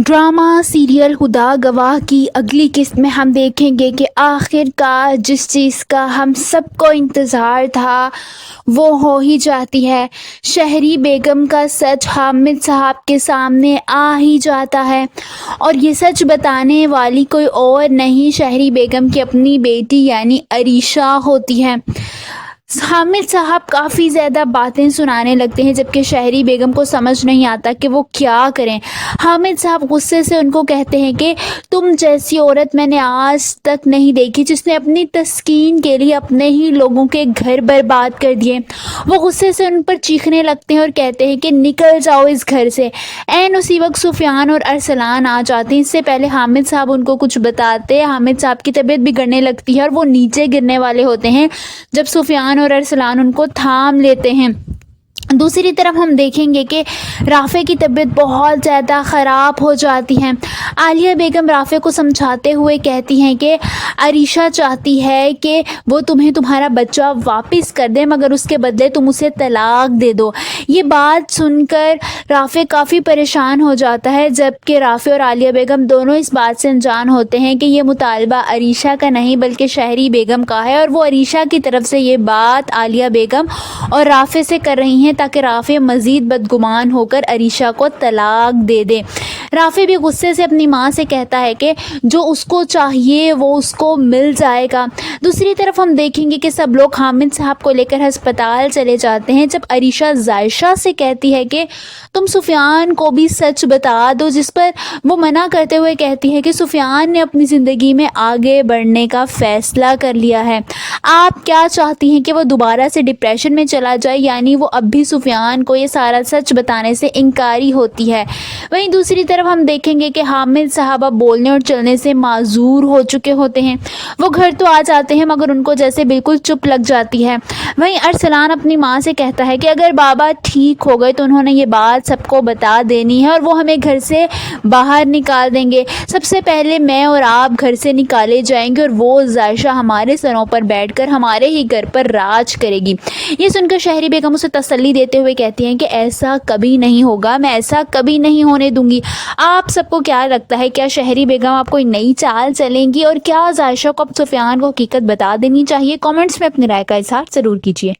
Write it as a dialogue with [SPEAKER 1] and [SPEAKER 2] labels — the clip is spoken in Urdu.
[SPEAKER 1] ڈرامہ سیریل خدا گواہ کی اگلی قسط میں ہم دیکھیں گے کہ آخر کار جس چیز کا ہم سب کو انتظار تھا وہ ہو ہی جاتی ہے۔ شہری بیگم کا سچ حامد صاحب کے سامنے آ ہی جاتا ہے، اور یہ سچ بتانے والی کوئی اور نہیں شہری بیگم کی اپنی بیٹی یعنی عریشہ ہوتی ہے۔ حامد صاحب کافی زیادہ باتیں سنانے لگتے ہیں جبکہ شہری بیگم کو سمجھ نہیں آتا کہ وہ کیا کریں۔ حامد صاحب غصے سے ان کو کہتے ہیں کہ تم جیسی عورت میں نے آج تک نہیں دیکھی جس نے اپنی تسکین کے لیے اپنے ہی لوگوں کے گھر برباد کر دیے۔ وہ غصے سے ان پر چیخنے لگتے ہیں اور کہتے ہیں کہ نکل جاؤ اس گھر سے۔ عین اسی وقت سفیان اور ارسلان آ جاتے ہیں۔ اس سے پہلے حامد صاحب ان کو کچھ بتاتے، حامد صاحب کی طبیعت بگڑنے لگتی ہے اور وہ نیچے گرنے والے ہوتے ہیں جب سفیان اور ارسلان ان کو تھام لیتے ہیں۔ دوسری طرف ہم دیکھیں گے کہ رافع کی طبیعت بہت زیادہ خراب ہو جاتی ہے۔ عالیہ بیگم رافع کو سمجھاتے ہوئے کہتی ہیں کہ عریشہ چاہتی ہے کہ وہ تمہیں تمہارا بچہ واپس کر دے مگر اس کے بدلے تم اسے طلاق دے دو۔ یہ بات سن کر رافع کافی پریشان ہو جاتا ہے، جبکہ رافع اور عالیہ بیگم دونوں اس بات سے انجان ہوتے ہیں کہ یہ مطالبہ عریشہ کا نہیں بلکہ شہری بیگم کا ہے، اور وہ عریشہ کی طرف سے یہ بات عالیہ بیگم اور رافع سے کر رہی ہیں تاکہ رافع مزید بدگمان ہو کر عریشہ کو طلاق دے دے۔ رافع بھی غصے سے اپنی ماں سے کہتا ہے کہ جو اس کو چاہیے وہ اس کو مل جائے گا۔ دوسری طرف ہم دیکھیں گے کہ سب لوگ حامد صاحب کو لے کر ہسپتال چلے جاتے ہیں جب عریشہ ظائشہ سے کہتی ہے کہ تم سفیان کو بھی سچ بتا دو، جس پر وہ منع کرتے ہوئے کہتی ہے کہ سفیان نے اپنی زندگی میں آگے بڑھنے کا فیصلہ کر لیا ہے۔ آپ کیا چاہتی ہیں کہ وہ دوبارہ سے ڈپریشن میں چلا جائے؟ یعنی وہ اب بھی سفیان کو یہ سارا سچ بتانے سے انکاری ہوتی ہے۔ وہیں دوسری طرف ہم دیکھیں گے کہ حامد صاحب اب بولنے اور چلنے سے معذور ہو چکے ہوتے ہیں۔ وہ گھر تو آ جاتے ہیں مگر ان کو جیسے بالکل چپ لگ جاتی ہے۔ وہیں ارسلان اپنی ماں سے کہتا ہے کہ اگر بابا ٹھیک ہو گئے تو انہوں نے یہ بات سب کو بتا دینی ہے اور وہ ہمیں گھر سے باہر نکال دیں گے۔ سب سے پہلے میں اور آپ گھر سے نکالے جائیں گے اور وہ ظائشہ ہمارے سروں پر بیٹھ کر ہمارے ہی گھر پر راج کرے گی۔ یہ سن کر شہری بیگم اسے تسلی دیتے ہوئے کہتی ہیں کہ ایسا کبھی نہیں ہوگا، میں ایسا کبھی نہیں ہونے دوں گی۔ آپ سب کو کیا لگتا ہے، کیا شہری بیگم آپ کوئی نئی چال چلیں گی اور کیا ظائشہ کو اب سفیان کو حقیقت بتا دینی چاہیے؟ کامنٹس میں اپنی رائے کا اظہار ضرور کیجیے۔